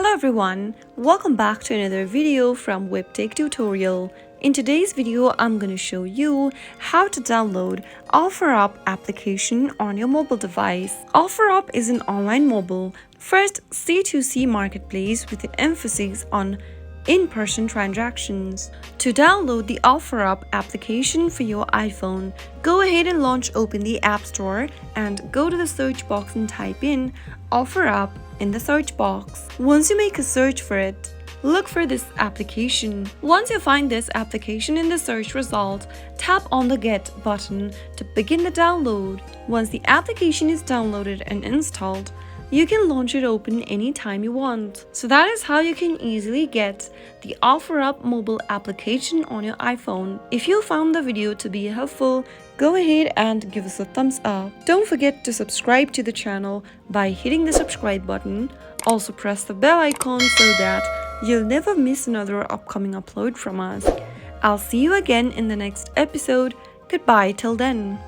Hello everyone, welcome back to another video from Webtech Tutorial. In today's video, I'm going to show you how to download OfferUp application on your mobile device. OfferUp is an online mobile first C2C marketplace with an emphasis on in-person transactions. To download the OfferUp application for your iPhone, go ahead and open the App Store and go to the search box and type in OfferUp in the search box. Once you make a search for it, look for this application. Once you find this application in the search result, tap on the Get button to begin the download. Once the application is downloaded and installed, you can launch it open anytime you want. So that is how you can easily get the OfferUp mobile application on your iPhone. If you found the video to be helpful, go ahead and give us a thumbs up. Don't forget to subscribe to the channel by hitting the subscribe button. Also press the bell icon so that you'll never miss another upcoming upload from us. I'll see you again in the next episode. Goodbye till then.